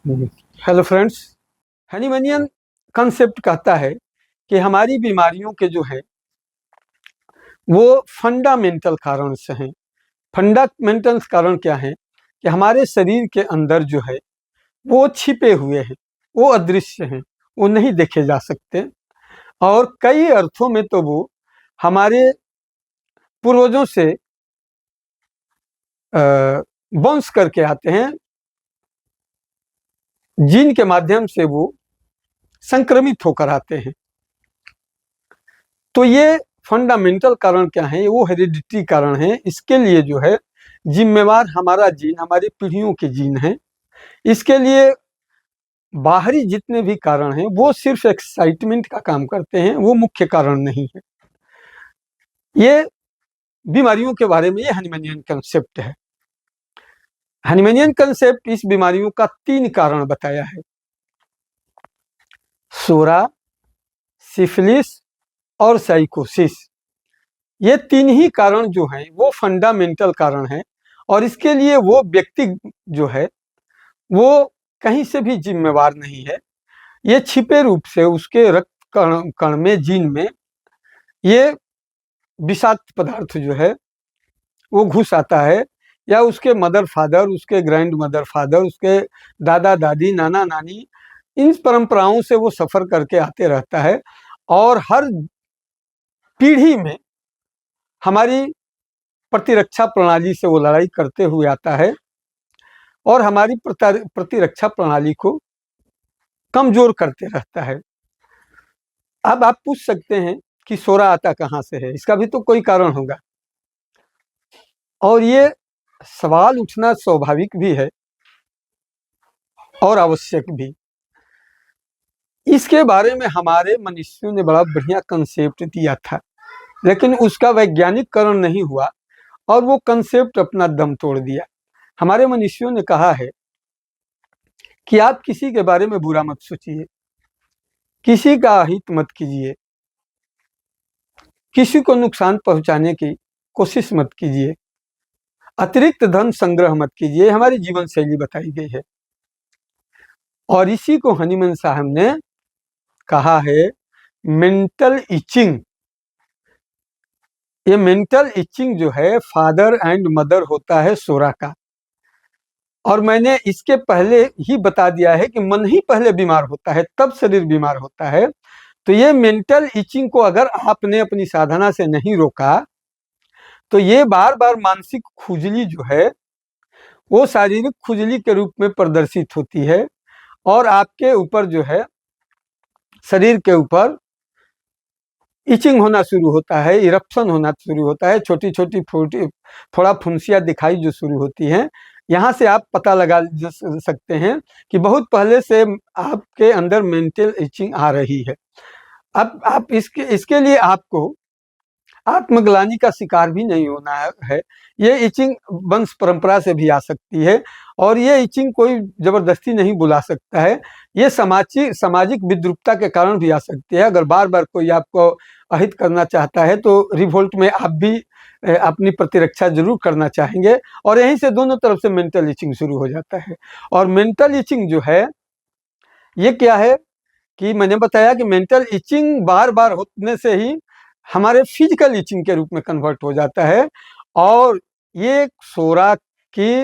Hello friends. हनीमैनियन concept कहता है कि हमारी बीमारियों के जो है वो फंडामेंटल कारण से हैं। फंडामेंटल कारण क्या है कि हमारे शरीर के अंदर जो है वो छिपे हुए हैं, वो अदृश्य हैं, वो नहीं देखे जा सकते और कई अर्थों में तो वो हमारे पूर्वजों से वंश करके आते हैं। जीन के माध्यम से वो संक्रमित होकर आते हैं। तो ये फंडामेंटल कारण क्या है? वो हेरिडिटी कारण है। इसके लिए जो है जिम्मेवार हमारा जीन, हमारी पीढ़ियों के जीन है। इसके लिए बाहरी जितने भी कारण हैं वो सिर्फ एक्साइटमेंट का काम करते हैं, वो मुख्य कारण नहीं है। ये बीमारियों के बारे में ये हनीमैनियन कंसेप्ट है। हनीमैनियन कंसेप्ट इस बीमारियों का 3 कारण बताया है: सोरा, सिफिलिस और साइकोसिस। ये 3 ही कारण जो हैं वो फंडामेंटल कारण हैं और इसके लिए वो व्यक्ति जो है वो कहीं से भी जिम्मेवार नहीं है। ये छिपे रूप से उसके रक्त कण में, जीन में ये विषाक्त पदार्थ जो है वो घुस आता है, या उसके मदर फादर, उसके ग्रैंड मदर फादर, उसके दादा दादी, नाना नानी, इन परंपराओं से वो सफर करके आते रहता है और हर पीढ़ी में हमारी प्रतिरक्षा प्रणाली से वो लड़ाई करते हुए आता है और हमारी प्रतिरक्षा प्रणाली को कमजोर करते रहता है। अब आप पूछ सकते हैं कि सोरा आता कहाँ से है? इसका भी तो कोई कारण होगा और ये सवाल उठना स्वाभाविक भी है और आवश्यक भी। इसके बारे में हमारे मनीषियों ने बड़ा बढ़िया कंसेप्ट दिया था, लेकिन उसका वैज्ञानिकरण नहीं हुआ और वो कंसेप्ट अपना दम तोड़ दिया। हमारे मनीषियों ने कहा है कि आप किसी के बारे में बुरा मत सोचिए, किसी का अहित मत कीजिए, किसी को नुकसान पहुंचाने की कोशिश मत कीजिए, अतिरिक्त धन संग्रह मत कीजिए। हमारी जीवन शैली बताई गई है और इसी को हनीमैन साहब ने कहा है मेंटल इचिंग। ये मेंटल इचिंग जो है फादर एंड मदर होता है सोरा का, और मैंने इसके पहले ही बता दिया है कि मन ही पहले बीमार होता है, तब शरीर बीमार होता है। तो ये मेंटल इचिंग को अगर आपने अपनी साधना से नहीं रोका तो ये बार बार मानसिक खुजली जो है वो शारीरिक खुजली के रूप में प्रदर्शित होती है और आपके ऊपर जो है शरीर के ऊपर इचिंग होना शुरू होता है, इरप्शन होना शुरू होता है, छोटी छोटी थोड़ा फुंसियाँ दिखाई जो शुरू होती हैं। यहाँ से आप पता लगा सकते हैं कि बहुत पहले से आपके अंदर मेंटल इचिंग आ रही है। अब आप इसके लिए आपको आत्मग्लानि का शिकार भी नहीं होना है। ये इचिंग वंश परंपरा से भी आ सकती है और ये इचिंग कोई जबरदस्ती नहीं बुला सकता है। ये सामाजिक विद्रूपता के कारण भी आ सकती है। अगर बार बार कोई आपको अहित करना चाहता है तो रिवोल्ट में आप भी अपनी प्रतिरक्षा जरूर करना चाहेंगे और यहीं से दोनों तरफ से मेंटल इचिंग शुरू हो जाता है। और मेंटल इचिंग जो है ये क्या है कि मैंने बताया कि मेंटल इचिंग बार बार होने से ही हमारे फिजिकल इचिंग के रूप में कन्वर्ट हो जाता है और ये सोरा की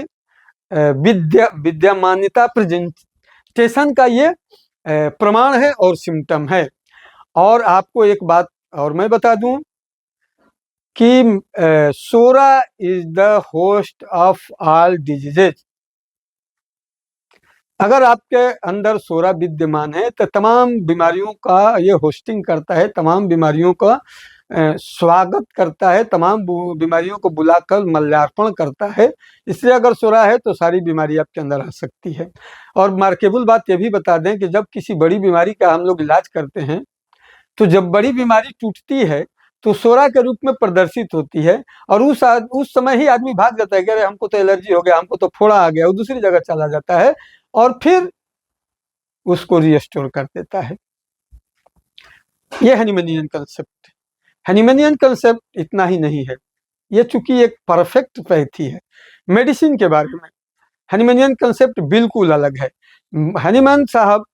विद्यमान्यता प्रेजेंटेशन का ये प्रमाण है और सिम्टम है। और आपको एक बात और मैं बता दूं कि psora is the host of all diseases. अगर आपके अंदर सोरा विद्यमान है तो तमाम बीमारियों का ये होस्टिंग करता है, तमाम बीमारियों का स्वागत करता है, तमाम बीमारियों को बुलाकर मल्यार्पण करता है। इसलिए अगर सोरा है तो सारी बीमारी आपके अंदर आ सकती है। और मार्केबल बात ये भी बता दें कि जब किसी बड़ी बीमारी का हम लोग इलाज करते हैं तो जब बड़ी बीमारी टूटती है तो सोरा के रूप में प्रदर्शित होती है और उस समय ही आदमी भाग जाता है कि अरे हमको तो एलर्जी हो गया, हमको तो फोड़ा आ गया, वो दूसरी जगह चला जाता है और फिर उसको रिस्टोर कर देता है। ये हनीमैनियन कंसेप्ट। हनीमैनियन कंसेप्ट इतना ही नहीं है, ये चूंकि एक परफेक्ट पैथी है मेडिसिन के बारे में। हनीमैनियन कंसेप्ट बिल्कुल अलग है। हनीमैन साहब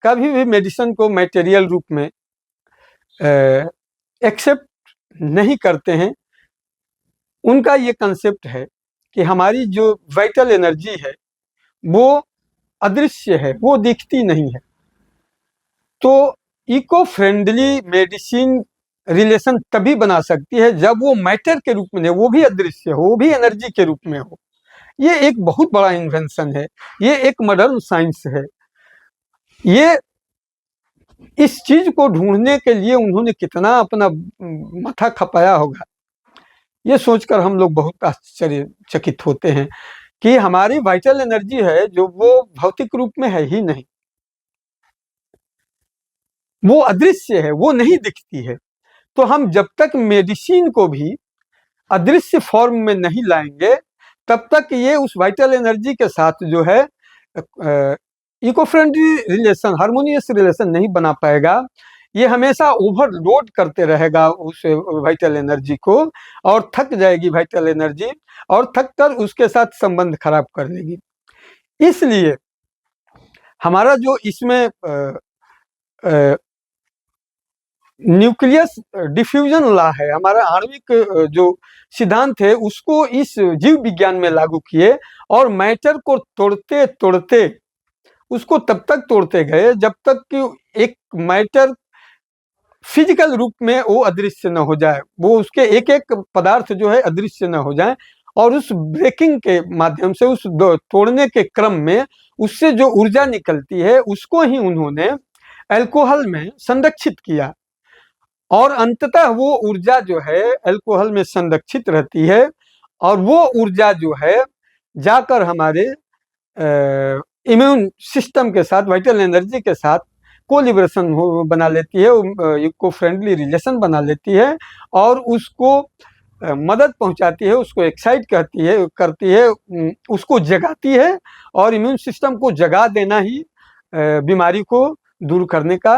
कभी भी मेडिसिन को मटेरियल रूप में एक्सेप्ट नहीं करते हैं। उनका ये कंसेप्ट है कि हमारी जो वाइटल एनर्जी है वो अदृश्य है, वो दिखती नहीं है। तो इको फ्रेंडली मेडिसिन रिलेशन तभी बना सकती है जब वो मैटर के रूप में नहीं, वो भी अदृश्य हो, वो भी एनर्जी के रूप में हो। ये एक बहुत बड़ा इन्वेंशन है, ये एक मॉडर्न साइंस है। ये इस चीज को ढूंढने के लिए उन्होंने कितना अपना माथा खपाया होगा, ये सोचकर हम लोग बहुत आश्चर्यचकित होते हैं कि हमारी वाइटल एनर्जी है जो वो भौतिक रूप में है ही नहीं, वो अदृश्य है, वो नहीं दिखती है। तो हम जब तक मेडिसिन को भी अदृश्य फॉर्म में नहीं लाएंगे तब तक ये उस वाइटल एनर्जी के साथ जो है eco friendly relation, harmonious relation नहीं बना पाएगा। ये हमेशा ओवरलोड करते रहेगा उस वाइटल एनर्जी को, और थक जाएगी वाइटल एनर्जी, और थक कर उसके साथ संबंध खराब कर लेगी। इसलिए हमारा जो इसमें न्यूक्लियस डिफ्यूजन लॉ है, हमारा आणविक जो सिद्धांत है, उसको इस जीव विज्ञान में लागू किए और मैटर को तोड़ते तोड़ते उसको तब तक तोड़ते गए जब तक कि एक मैटर फिजिकल रूप में वो अदृश्य न हो जाए, वो उसके एक एक पदार्थ जो है अदृश्य न हो जाए। और उस ब्रेकिंग के माध्यम से, उस तोड़ने के क्रम में उससे जो ऊर्जा निकलती है उसको ही उन्होंने अल्कोहल में संरक्षित किया, और अंततः वो ऊर्जा जो है अल्कोहल में संरक्षित रहती है, और वो ऊर्जा जो है जाकर हमारे इम्यून सिस्टम के साथ, वाइटल एनर्जी के साथ कोलिब्रेशन बना लेती है, इको फ्रेंडली रिलेशन बना लेती है, और उसको मदद पहुंचाती है, उसको एक्साइट करती है, उसको जगाती है। और इम्यून सिस्टम को जगा देना ही बीमारी को दूर करने का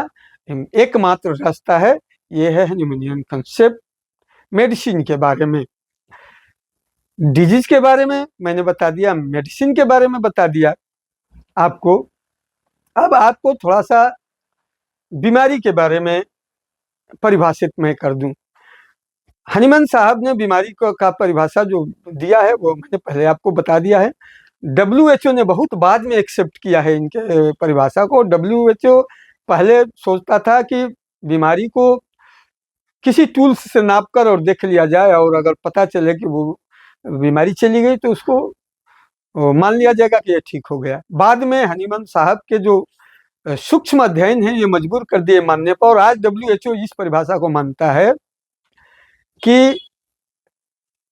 एकमात्र रास्ता है। ये है ह्यूमनियन कंसेप्ट मेडिसिन के बारे में। डिजीज के बारे में मैंने बता दिया, मेडिसिन के बारे में बता दिया आपको। अब आपको थोड़ा सा बीमारी के बारे में परिभाषित मैं कर दूं। हनीमैन साहब ने बीमारी का परिभाषा जो दिया है वो मैंने पहले आपको बता दिया है। WHO ने बहुत बाद में एक्सेप्ट किया है इनके परिभाषा को। WHO पहले सोचता था कि बीमारी को किसी टूल्स से नाप कर और देख लिया जाए, और अगर पता चले कि वो बीमारी चली गई तो उसको मान लिया जाएगा कि ये ठीक हो गया। बाद में हनीमैन साहब के जो सूक्ष्म अध्ययन है ये मजबूर कर दिए मानने पर, और आज WHO इस परिभाषा को मानता है कि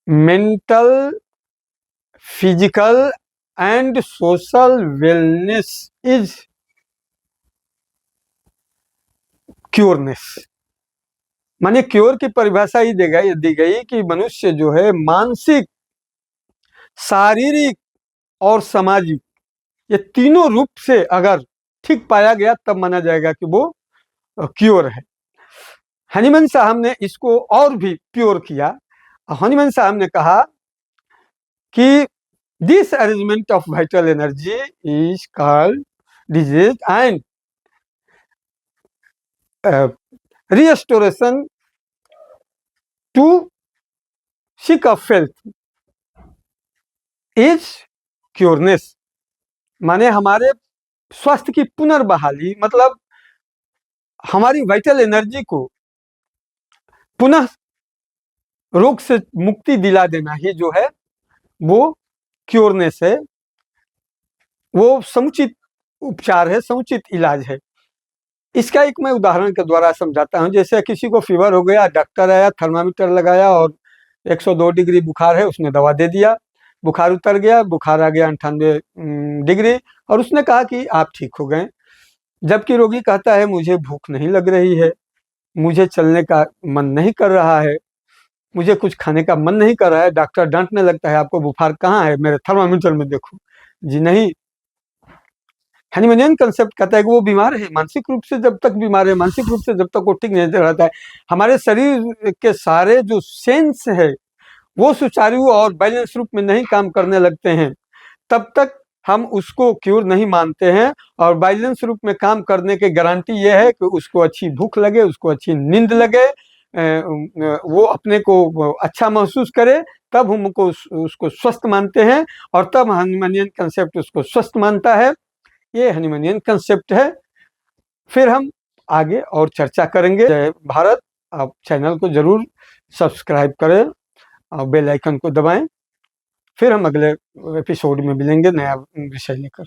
mental, physical and social wellness is cureness. माने क्योर की परिभाषा ही दी गई कि मनुष्य जो है मानसिक, शारीरिक और सामाजिक, ये तीनों रूप से अगर ठीक पाया गया तब माना जाएगा कि वो क्योर है। हनीमैन साहब ने इसको और भी प्योर किया। हनीमैन साहब ने कहा कि this arrangement of vital energy is called disease and restoration to seek of health is cureness. माने हमारे स्वास्थ्य की पुनर्बहाली, मतलब हमारी वाइटल एनर्जी को पुनः रोग से मुक्ति दिला देना ही जो है वो क्योरनेस है, वो समुचित उपचार है, समुचित इलाज है। इसका एक मैं उदाहरण के द्वारा समझाता हूँ। जैसे किसी को फीवर हो गया, डॉक्टर आया, थर्मामीटर लगाया और 102 डिग्री बुखार है, उसने दवा दे दिया, बुखार उतर गया, बुखार आ गया 98 डिग्री, और उसने कहा कि आप ठीक हो गए। जबकि रोगी कहता है मुझे भूख नहीं लग रही है, मुझे चलने का मन नहीं कर रहा है, मुझे कुछ खाने का मन नहीं कर रहा है। डॉक्टर डांटने लगता है, आपको बुखार कहाँ है, मेरे थर्मामीटर में देखो। जी नहीं, हनीमैनियन कंसेप्ट कहता है कि वो बीमार है, मानसिक रूप से जब तक बीमार है, मानसिक रूप से जब तक वो ठीक नहीं रहता है, हमारे शरीर के सारे जो सेंस है वो सुचारू और बैलेंस रूप में नहीं काम करने लगते हैं, तब तक हम उसको क्यूर नहीं मानते हैं। और बैलेंस रूप में काम करने की गारंटी ये है कि उसको अच्छी भूख लगे, उसको अच्छी नींद लगे, वो अपने को अच्छा महसूस करे, तब हम उसको स्वस्थ मानते हैं, और तब हनीमैनियन कंसेप्ट उसको स्वस्थ मानता है। ये हनीमैनियन कंसेप्ट है। फिर हम आगे और चर्चा करेंगे। जय भारत। आप चैनल को जरूर सब्सक्राइब करें और बेल आइकन को दबाएं। फिर हम अगले एपिसोड में मिलेंगे नया विषय लेकर।